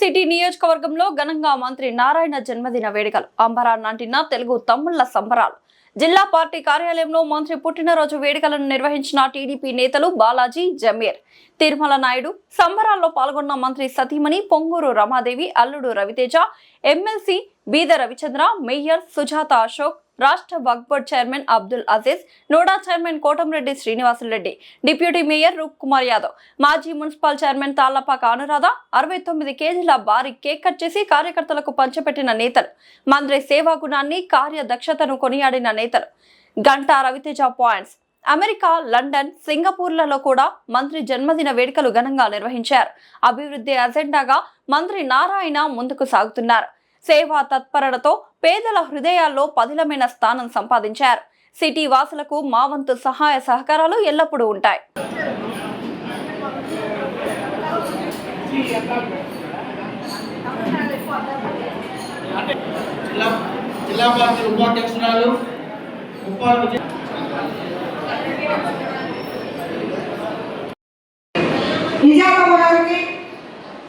City నియోజకవర్గంలో ఘనంగా మంత్రి నారాయణ జన్మదిన వేడుకలు అంబరాన్నంటిన తెలుగు తమ్ముళ్ల సంబరాలు. జిల్లా పార్టీ కార్యాలయంలో మంత్రి పుట్టినరోజు వేడుకలను నిర్వహించిన టీడీపీ నేతలు బాలాజీ, జమీర్, తిరుమల నాయుడు. సంబరాల్లో పాల్గొన్న మంత్రి సతీమణి పొంగూరు రమాదేవి, అల్లుడు రవితేజ, ఎమ్మెల్సీ బీద రవిచంద్ర, మేయర్ సుజాత అశోక్, రాష్ట్ర Waqf board chairman Abdul Aziz, NUDA chairman Kotamreddy Srinivasulureddy, deputy mayor Roop Kumar Yadav, మాజీ మున్సిపల్ చైర్మన్ తాళ్లపాక అనురాధ 69 కేజీల భారీ కేక్ కట్ చేసి కార్యకర్తలకు పంచిపెట్టిన నేతలు, మంత్రి సేవా గుణాన్ని, కార్యదక్షతను కొనియాడిన నేతలు. Ganta Raviteja points. America, London, సింగపూర్లలో కూడా మంత్రి జన్మదిన వేడుకలు ఘనంగా నిర్వహించారు. అభివృద్ధి అజెండాగా మంత్రి నారాయణ ముందుకు సాగుతున్నారు. సేవా తత్పరతతో పేదల హృదయాల్లో పదిలమైన స్థానం సంపాదించారు. సిటీ వాసులకు మా వంతు సహాయ సహకారాలు ఎల్లప్పుడూ ఉంటాయి.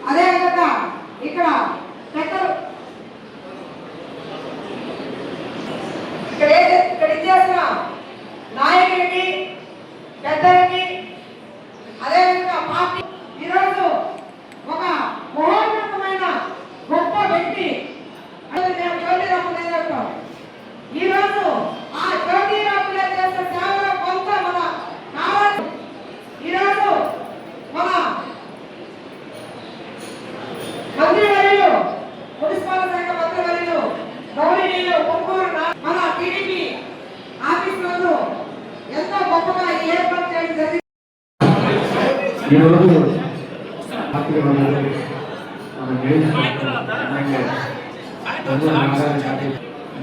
అదేవిధంగా ఇక్కడ ఇచ్చేసిన నాయకుడికి, పెద్దలకి, అదేవిధంగా పార్టీ ఈరోజు ఒక మహోన్నతమైన గొప్ప వ్యక్తి జ్యోతిరావు ఈరోజు ఆ జ్యోతిరావు చేసిన సేవలో కొంత మన కావాలి. ఈరోజు మన మంత్రివర్యులు, మున్సిపల్ శాఖ మంత్రివర్యులు గౌరీనీయులు పొంగూరు మన టీడీపీ ఆఫీసులో ఎంతో గొప్పగా ఏర్పాటు చేయడం జరిగింది.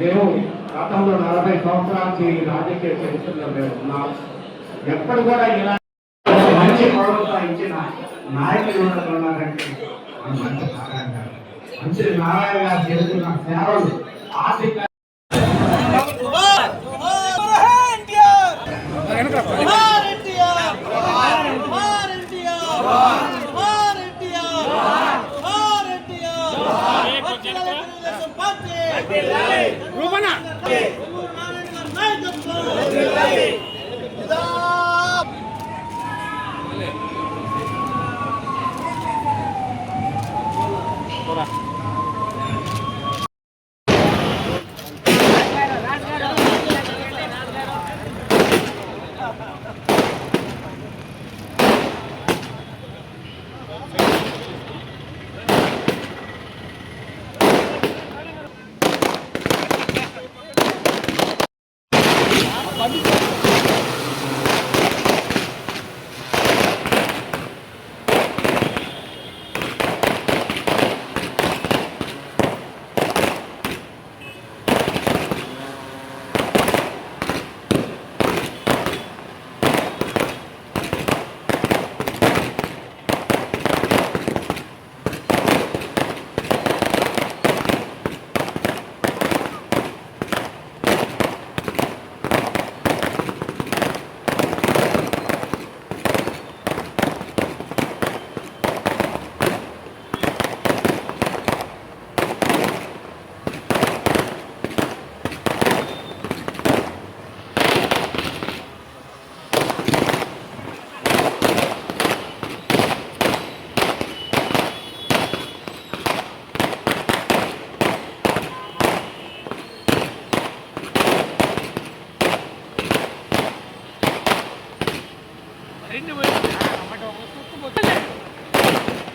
మేము గతంలో 40 సంవత్సరాలకి రాజకీయ చరిత్రలో మేము ఉన్నాం. ఎప్పుడు కూడా ఇలా మంచి ప్రోత్సహించిన నాయకులు ఉన్నారంటే మంచి నారాయణ గారు. మంచి నారాయణ గారు చేస్తున్న సేవలు ఆర్థిక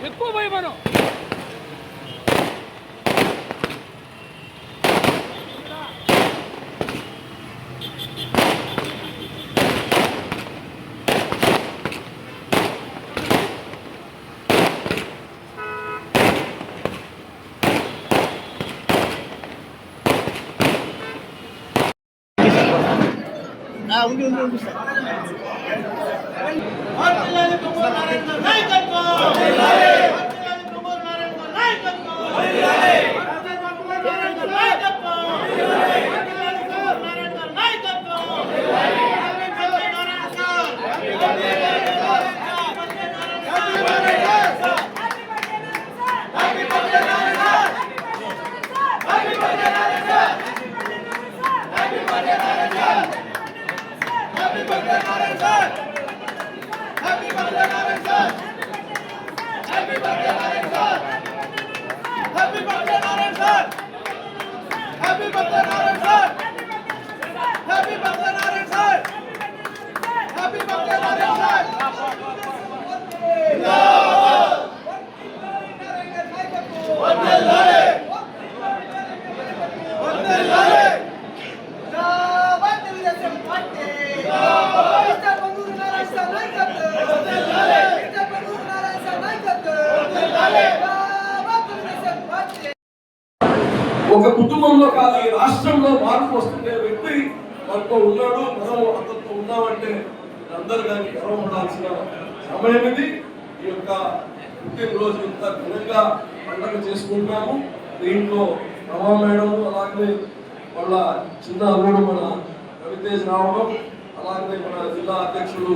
ఎక్కువ భయపడం ఉండి Happy birthday! ఒక కుటుంబంలో కాదు ఈ రాష్ట్రంలో మార్పు వస్తుండే వ్యక్తి మనతో ఉన్నాడు, మనం అతనితో ఉన్నామంటే అందరూ దానికి గర్వపడాల్సిన సమయం ఇది. ఈ యొక్క పుట్టినరోజు ఇంత ఘనంగా పండుగ చేసుకుంటున్నాము. దీంట్లో రమా మేడం, అలాగే వాళ్ళ చిన్న అల్లుడు మన రవితేజ్ రావడం, అలాగే మన జిల్లా అధ్యక్షుడు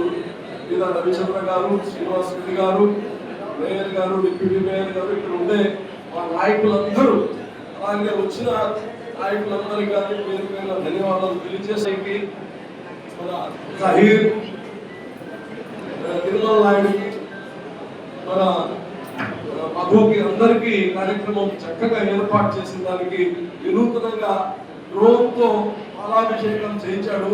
వీర రవిచంద్ర గారు, శ్రీనివాస్ రెడ్డి గారు, మేయర్ గారు, డిప్యూటీ మేయర్ గారు, ఇక్కడ ఉండే మా నాయకులందరూ, అలాగే వచ్చిన నాయకులందరికీ కానీ పేరు పైన ధన్యవాదాలు తెలియజేసేకి, మన జహీర్ తిరుమల నాయుడికి, మన మధుకి, అందరికీ కార్యక్రమం చక్కగా ఏర్పాటు చేసిన దానికి వినూతనంగా డ్రోన్తో పాలాభిషేకం చేయించాడు.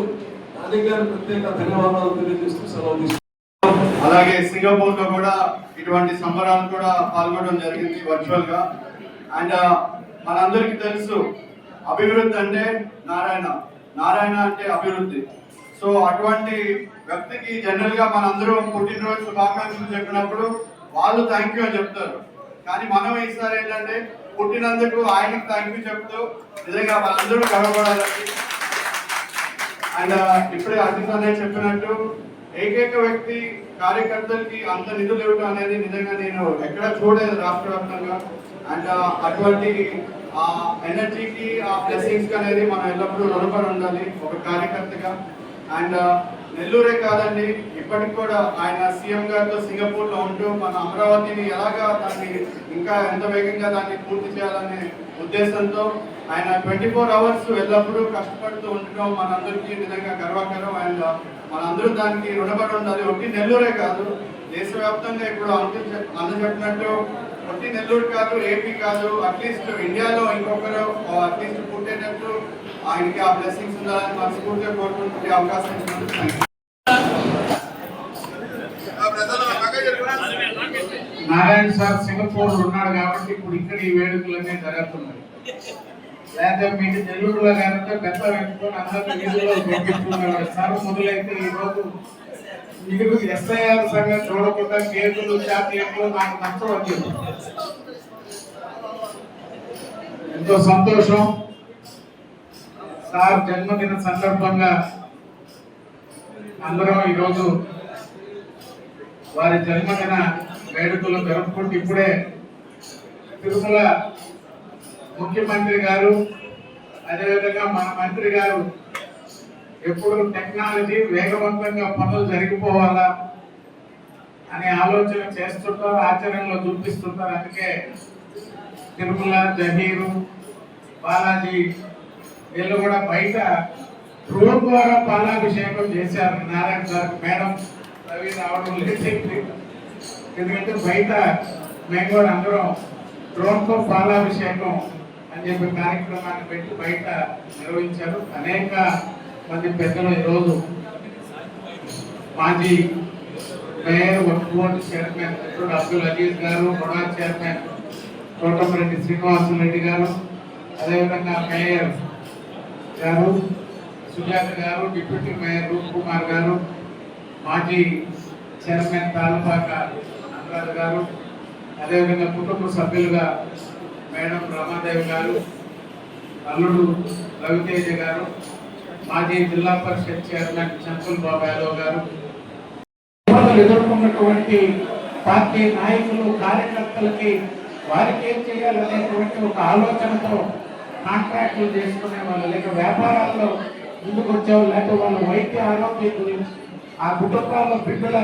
దానికి గారి ప్రత్యేక ధన్యవాదాలు తెలియజేస్తూ సెలవు తీసుకుంటాను. అలాగే సింగపూర్ లో కూడా ఇటువంటి సంబరాలు కూడా పాల్గొనడం జరిగింది వర్చువల్ గా. అండ్ మనందరికీ తెలుసు అభివృద్ధి అంటే నారాయణ, నారాయణ అంటే అభివృద్ధి. సో అటువంటి వ్యక్తికి జనరల్ గా మనందరం పుట్టినరోజు శుభాకాంక్షలు చెప్పినప్పుడు వాళ్ళు థ్యాంక్ యూ అని చెప్తారు. కానీ మనం ఈసారి ఏంటంటే పుట్టినందుకు ఆయనకు థ్యాంక్ యూ చెప్తూ నిజంగా వాళ్ళందరూ గర్వపడాలని. అండ్ ఇప్పుడే అజిత్ అనే చెప్పినట్టు ఏకైక వ్యక్తి కార్యకర్తలకి అంత నిధులు ఇవ్వడం అనేది నిజంగా నేను ఎక్కడ చూడలేదు రాష్ట్ర వ్యాప్తంగా. అండ్ అటువంటి ఆ ఎనర్జీకి, ఆ బ్లెస్సింగ్స్ అనేది మనం ఎల్లప్పుడూ రుణపడి ఉండాలి ఒక కార్యకర్తగా. అండ్ నెల్లూరే కాదండి, ఇప్పటికి కూడా ఆయన సీఎం గారితో సింగపూర్ లో ఉంటూ మన అమరావతిని ఎలాగా దాన్ని ఇంకా ఎంత వేగంగా దాన్ని పూర్తి చేయాలనే ఉద్దేశంతో ఆయన 24 hours ఎల్లప్పుడూ కష్టపడుతూ ఉండడం మనందరికీ నిజంగా గర్వకరం. అండ్ మనందరూ దానికి రుణపడి ఉండాలి. ఒకటి నెల్లూరే కాదు, దేశవ్యాప్తంగా ఇప్పుడు అన్న చెప్పినట్టు ఒకటి నెల్లూరు కాదు, ఏపీ కాదు, అట్లీస్ట్ ఇండియాలో ఇంకొకరు అట్లీస్ట్ పుట్టేటట్టు ఆయనకి ఆ బ్లెస్సింగ్స్ ఉండాలని మనస్ఫూర్తిగా కోరుకుంటే అవకాశం ఇచ్చినందుకు నారాయణ సార్ సింగపూర్ ఉన్నాడు కాబట్టి ఇప్పుడు ఇక్కడ ఈ వేడుకలన్నీ జరుగుతున్నాయి. లేకపోతే మీకు నెల్లూరులో కనుక పెద్ద పెట్టుకొని అందరినీ నిధుల్లో పంపించుకునేవాడు సార్. మొదలైతే ఈ రోజు మీరు ఎస్ఐఆర్ సంగతి చూడకుండా కేకులు, చాక్లెట్లు నాకు నచ్చవచ్చు. ఎంతో సంతోషం. సార్ జన్మదిన సందర్భంగా అందరం ఈరోజు వారి జన్మదిన వేడుకలు జరుపుకుంటూ ఇప్పుడే తిరుమల ముఖ్యమంత్రి గారు, అదేవిధంగా మన మంత్రి గారు ఎప్పుడు టెక్నాలజీ వేగవంతంగా పనులు జరిగిపోవాలా అనే ఆలోచన చేస్తుంటారు, ఆచరణలో చూపిస్తుంటారు. అందుకే తిరుమల, జహీరు, బాలాజీ వీళ్ళు కూడా బయట డ్రోన్ ద్వారా పాలాభిషేకం చేశారు. నారాయణ సార్ మేడం రవి రావడం లేచింది, ఎందుకంటే బయట మేము కూడా అందరం డ్రోన్తో పాలాభిషేకం అని చెప్పి కార్యక్రమాన్ని పెట్టి బయట నిర్వహించారు. అనేక మంది పెద్దలు ఈరోజు మాజీ mayor, board chairman Abdul Aziz గారు, బొడా చైర్మన్ కోటమిరెడ్డి శ్రీనివాసరెడ్డి గారు, అదేవిధంగా మేయర్ గారు సుజాత గారు, డిప్యూటీ మేయర్ రూప్ కుమార్ గారు, మాజీ చైర్మన్ తాలపాక అనురాధ గారు, అదేవిధంగా కుటుంబ సభ్యులుగా మేడం రమాదేవి గారు, అల్లుడు రవితేజ గారు, మాజీ జిల్లా పరిషత్ చైర్మన్ చంపుల్ బాబు యాదవ్ గారు, ఎదుర్కొన్నటువంటి పార్టీ నాయకులు, కార్యకర్తలకి వారికి ఏం చేయాలనేటువంటి ఒక ఆలోచనతో కాంట్రాక్టులు చేసుకునే వాళ్ళు, లేక వ్యాపారాల్లో ముందుకు వచ్చేవాళ్ళు, లేక వాళ్ళ వైద్య ఆరోగ్యం గురించి, ఆ కుటుంబాల బిడ్డల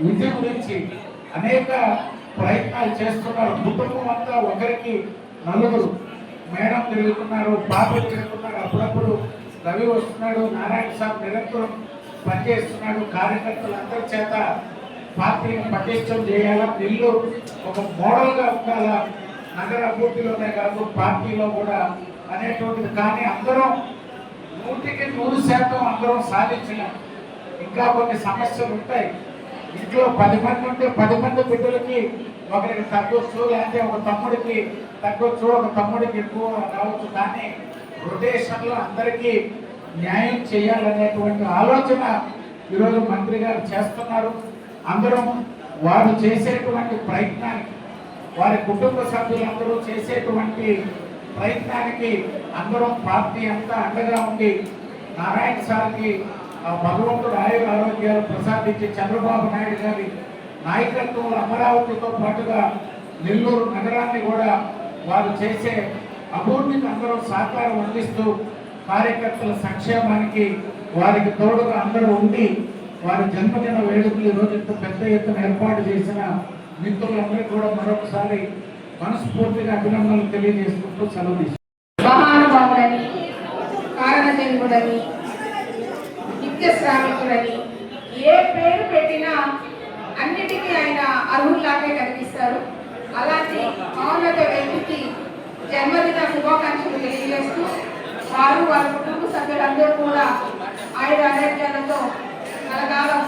విద్య గురించి అనేక ప్రయత్నాలు చేస్తున్నారు. కుటుంబం అంతా ఒకరికి నలుగురు, మేడం తిరుగుతున్నారు, పాపలు తిరుగుతున్నారు, అప్పుడప్పుడు రవి వస్తున్నాడు, నారాయణ సార్ నిరంతరం పనిచేస్తున్నాడు. కార్యకర్తలందరి చేత పార్టీని పటిష్టం చేయాలా, నెల్లూరు ఒక మోడల్గా ఉండాలా, నగర అభివృద్ధిలోనే కాదు పార్టీలో కూడా అనేటువంటిది, కానీ అందరం 100% అందరం సాధించలేం. ఇంకా కొన్ని సమస్యలు ఉంటాయి. ఇంట్లో 10 మంది ఉంటే 10 మంది బిడ్డలకి ఒకరికి తగ్గొచ్చు, లేకపోతే ఒక తమ్ముడికి తగ్గొచ్చు, ఒక తమ్ముడికి ఎక్కువ రావచ్చు. కానీ రొటేషన్లో అందరికీ న్యాయం చేయాలనేటువంటి ఆలోచన ఈరోజు మంత్రి గారు చేస్తున్నారు. అందరం వారు చేసేటువంటి ప్రయత్నానికి, వారి కుటుంబ సభ్యులందరూ చేసేటువంటి ప్రయత్నానికి అందరం పార్టీ అంతా అండగా ఉండి నారాయణ సార్కి భగవంతుడు ఆయుర ఆరోగ్యాలు ప్రసాదించి చంద్రబాబు నాయుడు గారి నాయకత్వంలో అమరావతితో పాటుగా నెల్లూరు నగరాన్ని కూడా వారు చేసే అభివృద్ధికి అందరూ సహకారం అందిస్తూ కార్యకర్తల సంక్షేమానికి వారికి తోడుగా అందరూ ఉండి వారి జన్మదిన వేడుకలు ఈరోజు ఇంత పెద్ద ఎత్తున ఏర్పాటు చేసిన మిత్రులందరికీ కూడా మరొకసారి మనస్ఫూర్తిగా అభినందనలు తెలియజేసుకుంటూ సెలవు తీసుకుంటాం. మహానుభావుడని, కారణజన్ముడని, నిత్య శ్రామికుడని ఏ పేరు పెట్టినా అన్నిటికీ ఆయన అర్హుల్లాగే కనిపిస్తారు. అలాంటి మౌనత వ్యక్తికి జన్మదిన శుభాకాంక్షలు తెలియజేస్తూ వారు వారి కుటుంబ సభ్యులందరూ కూడా ఆయుర ఆరోగ్యాలతో కలకాలం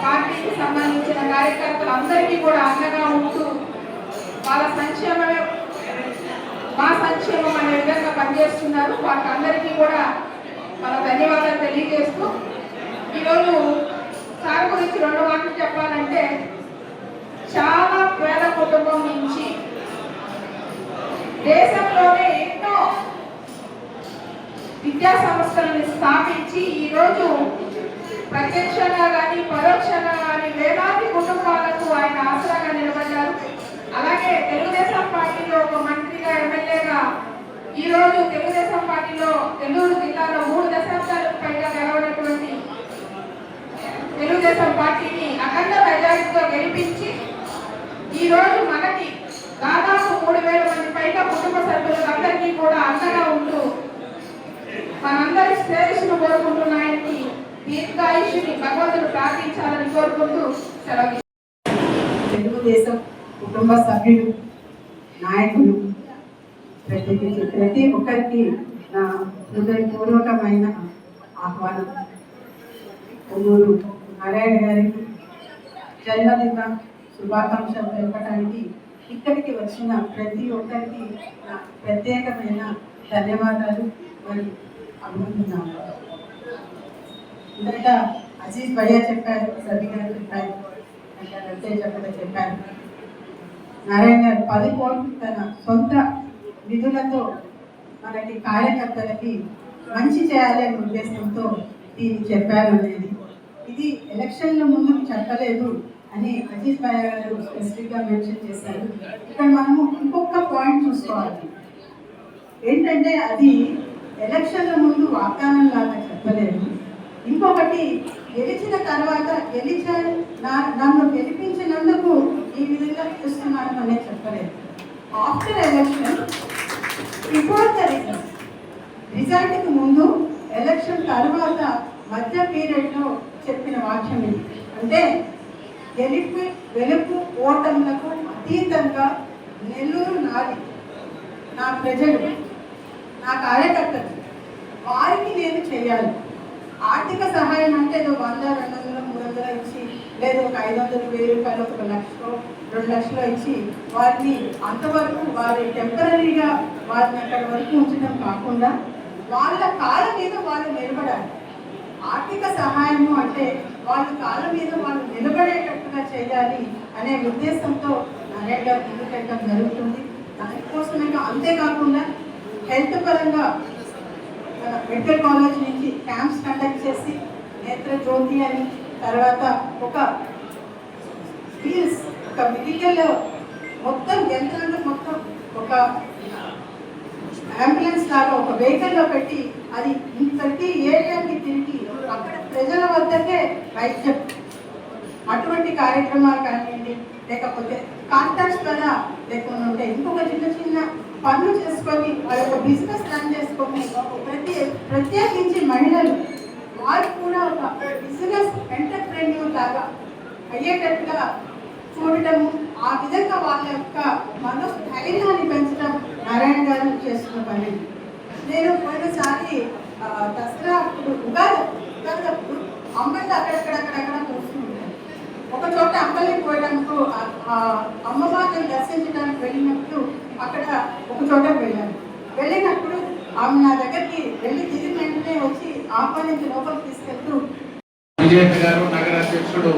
పార్టీకి సంబంధించిన కార్యకర్తలందరికీ కూడా అండగా ఉంటూ వాళ్ళ సంక్షేమమే మా సంక్షేమం అనే విధంగా పనిచేస్తున్నారు. వారికి అందరికీ కూడా మన ధన్యవాదాలు తెలియజేస్తూ ఈరోజు సార్ గురించి 2 మాటలు చెప్పాలంటే, చాలా పేద కుటుంబం నుంచి దేశంలోనే ఎన్నో విద్యా సంస్థలను స్థాపించి ఈరోజు ప్రత్యక్షంగా కానీ పరోక్షంగా కానీ వేలాది కుటుంబాలకు ఆయన ఆసరాగా నిలబడ్డారు. అలాగే తెలుగుదేశం పార్టీలో ఒక మంత్రిగా, ఎమ్మెల్యేగా ఈరోజు తెలుగుదేశం పార్టీలో నెల్లూరు జిల్లాలో 3 దశాబ్దాలకు పైగా గెలవనటువంటి తెలుగుదేశం పార్టీని అఖండ మెజారిటీతో గెలిపించి ఈరోజు మనకి దాదాపు 3000 మంది పైగా కుటుంబ సభ్యులందరికీ కూడా అండగా ఉంటూ మనందరి శ్రేయస్సును కోరుకుంటున్న ఆయనకి దీర్ఘాయుష్ని భగవంతుడు ప్రార్థించాలని కోరుకుంటూ సెలవు. తెలుగుదేశం కుటుంబ సభ్యులు, నాయకులు, ప్రతి ఒక్కరికి నా హృదయపూర్వకమైన ఆహ్వానం. కొమ్మూరు నారాయణ గారికి జన్మదిన శుభాకాంక్షలు తెలపడానికి ఇక్కడికి వచ్చిన ప్రతి ఒక్కరికి నా ప్రత్యేకమైన ధన్యవాదాలు మరియు అభినందనాలు. ఇంతట అజీజ్ భయ్యా చెప్పారు, రవి గారు చెప్పారు, రవితేజ కూడా చెప్పారు. నారాయణ గారు 10 కోట్లు తన సొంత నిధులతో మనకి కార్యకర్తలకి మంచి చేయాలనే ఉద్దేశంతో దీన్ని చెప్పారు అనేది. ఇది ఎలక్షన్ల ముందు చెప్పలేదు అని అజీజ్ భయ్యా గారు స్పెసిఫిక్గా మెన్షన్ చేశారు. ఇక్కడ మనము ఇంకొక పాయింట్ చూసుకోవాలి. ఏంటంటే అది ఎలక్షన్ల ముందు వాగ్దానం లాగా చెప్పలేదు. ఇంకొకటి, గెలిచిన తర్వాత నన్ను గెలిపించినందుకు ఈ విధంగా చూస్తున్నాను అనే చెప్పలేదు. ఆఫ్టర్ ఎలక్షన్, బిఫోర్ ద రిజల్ట్కి ముందు, ఎలక్షన్ తర్వాత మధ్య పీరియడ్లో చెప్పిన వాక్యం ఇది. అంటే వెలుపు ఓటములకు అతీతంగా నెల్లూరు నాది, నా ప్రజలు, నా కార్యకర్తలు, వారికి నేను చేయాలి. ఆర్థిక సహాయం అంటే ఏదో 100, 200, 300 ఇచ్చి, లేదు ఒక 500, 1000 రూపాయలు, 1 లక్ష, 2 లక్షలు ఇచ్చి వారిని అంతవరకు వారి టెంపరీగా వారిని అక్కడి వరకు ఉంచడం కాకుండా వాళ్ళ కాళ్ళ మీద వాళ్ళు నిలబడాలి. ఆర్థిక సహాయము అంటే వాళ్ళ కాళ్ళ మీద వాళ్ళు నిలబడేటట్టుగా చేయాలి అనే ఉద్దేశంతో నారాయణ గారు ముందుకెళ్ళడం జరుగుతుంది. దానికోసమే అంతేకాకుండా హెల్త్ పరంగా మెడికల్ కాలేజ్ నుంచి క్యాంప్స్ కండక్ట్ చేసి నేత్ర జ్యోతి అని, తర్వాత ఒక స్కిల్స్, ఒక మెడికల్ మొత్తం యంత్రాంగం మొత్తం ఒక అంబులెన్స్ లాగా ఒక వెహికల్లో పెట్టి అది ప్రతి ఏరియాకి తిరిగి అక్కడ ప్రజల వద్దకే వైద్యం, అటువంటి కార్యక్రమాలు కానివ్వండి, లేకపోతే కాంటాక్ట్స్ ద్వారా లేకుండా ఉంటే ఇంకొక చిన్న పనులు చేసుకొని వాళ్ళ ఒక బిజినెస్ రన్ చేసుకొని ప్రత్యేకించి మహిళలు వారు కూడా ఒక బిజినెస్ ఎంటర్ప్రెన్యూర్ లాగా అయ్యేటట్టుగా చూడటము, ఆ విధంగా వాళ్ళ యొక్క మనోస్థైర్యాన్ని పెంచడం నారాయణ గారు చేస్తున్న పని. నేను పోయినసారి దసరా అప్పుడు ఉగాది అప్పుడు అమ్మలు అక్కడక్కడ కూర్చుంటాను. ఒక చోట అమ్మల్ని పోయడానికి అమ్మవారిని దర్శించడానికి వెళ్ళినప్పుడు అక్కడ ఒక చోట వెళ్ళినప్పుడు ఆమె నా దగ్గరికి వెళ్ళి తిరిగి వెంటనే వచ్చి ఆహ్వానించి లోపలికి తీసుకెళ్తూ విజయ్ గారు, నగర అధ్యక్షుడు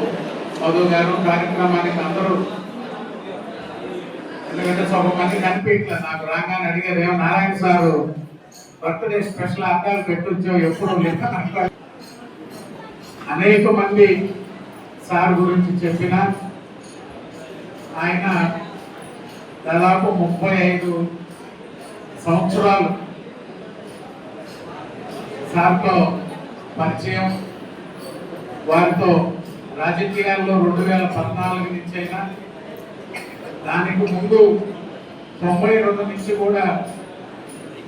మధు గారు కార్యక్రమానికి అందరూ, ఎందుకంటే సగం మంది కనిపించలేదు. నాకు రాగానే అడిగారు, ఏమో నారాయణ సారు బర్త్డే స్పెషల్ అద్దాలు పెట్టొచ్చో ఎప్పుడు లేదు. అనేక మంది సార్ గురించి చెప్పిన ఆయన దాదాపు 35 సంవత్సరాలు సార్తో పరిచయం. వారితో రాజకీయాల్లో 2014 నుంచి అయినా, దానికి ముందు 92 నుంచి కూడా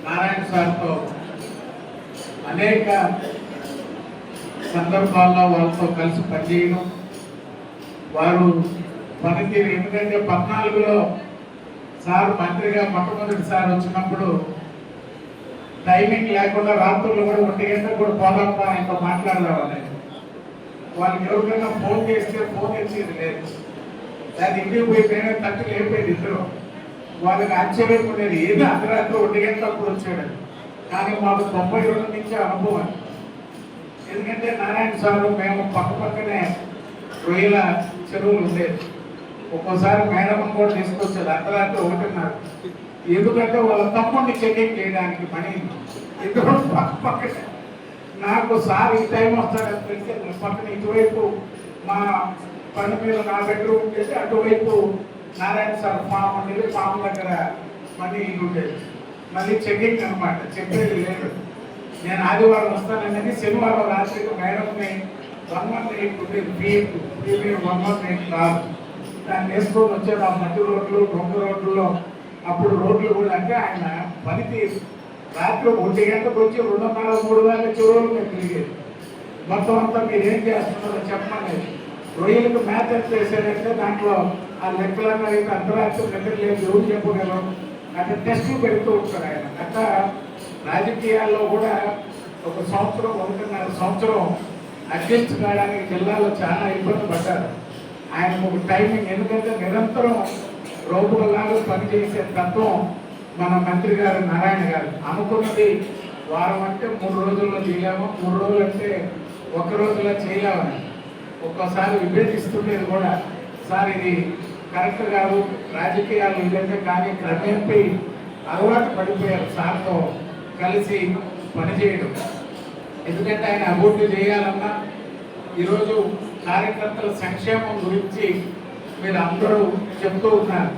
నారాయణ సార్తో అనేక సందర్భాల్లో వాళ్ళతో కలిసి పనిచేయడం, వారు పనితీరు. ఎందుకంటే 14లో సార్ మంత్రిగా మొట్టమొదటిసారి వచ్చినప్పుడు టైమింగ్ లేకుండా రాత్రులు కూడా 1 గంటకు కూడా పోదాంపా ఇంకా మాట్లాడదామని వాళ్ళకి ఎవరికైనా ఫోన్ చేస్తే ఫోన్ ఇచ్చేది లేదు. దాన్ని ఇంటికి పోయి నేనే తట్టు లేపేది ఇద్దరు. వాళ్ళకి ఆశ్చర్యం ఉండేది, ఏదో అర్ధరాత్రి 1 గంటప్పుడు వచ్చాడు. కానీ మాకు 92 నుంచి అనుభవం. ఎందుకంటే నారాయణ సారు మేము పక్కనే రొయ్యల చెరువులు ఉండేది. ఒక్కోసారి మేడం కూడా తీసుకొచ్చేది అర్ధరాత్రి 1:30. ఎందుకంటే వాళ్ళ తమ్ముడిని చెకింగ్ చేయడానికి పని. ఇద్దరు పక్కనే. నాకు సార్ ఈ టైం వస్తాడని తెలిసి పక్కన ఇటువైపు మా పని మీద నా బెడ్రూమ్ ఉండేది, అటువైపు నారాయణ సార్ ఫామ్ ఉండేది. ఫామ్ దగ్గర మనీ ఇల్లు ఉండేది. మళ్ళీ చెకింగ్ అనమాట, చెప్పేది లేదు. నేను ఆదివారం వస్తాననేది శనివారం రాత్రికి మేడంని 118 ఉండేది, ప్రీమియం 118 కాదు. దాన్ని వేసుకొని వచ్చేది. ఆ మట్టి రోడ్లు, దొంగ రోడ్లలో అప్పుడు రోడ్లు కూడా. అంటే ఆయన పనితీరు రాత్రి 1 గంటకు వచ్చి 2:30-3 గంటల చెరువులు మేము తిరిగేది. మొత్తం అంతా మీరు ఏం చేస్తున్నారో చెప్పండి. రొయ్యలకు మ్యాచ్ ఎంత వేసారంటే దాంట్లో ఆ లెక్కలన్నా అయితే అర్ధరాత్రి నిద్ర లేదు, ఎవరు చెప్పగలరు. అట్లా టెస్టులు పెడుతూ ఉంటారు ఆయన. అట్లా రాజకీయాల్లో కూడా 1 సంవత్సరం 1.5 సంవత్సరం అడ్జస్ట్ కావడానికి జిల్లాలో చాలా ఇబ్బంది పడ్డారు. ఆయనకు ఒక టైమింగ్, ఎందుకంటే నిరంతరం రోగులలాగా పనిచేసే తత్వం మన మంత్రి గారు నారాయణ గారు. అనుకున్నది వారం అంటే 3 రోజుల్లో చేయలేము, 3 రోజులు అంటే 1 రోజులో చేయలేమని ఒక్కోసారి విభేదిస్తుండేది కూడా. సార్ ఇది కరెక్ట్ కాదు, రాజకీయాలు ఇదంటే. కానీ క్రమేపీ అలవాటు పడిపోయారు సార్తో కలిసి పనిచేయడం. ఎందుకంటే ఆయన అభివృద్ధి చేయాలన్నా, ఈరోజు కార్యకర్తల సంక్షేమం గురించి మీరు అందరూ చెప్తూ ఉన్నారు.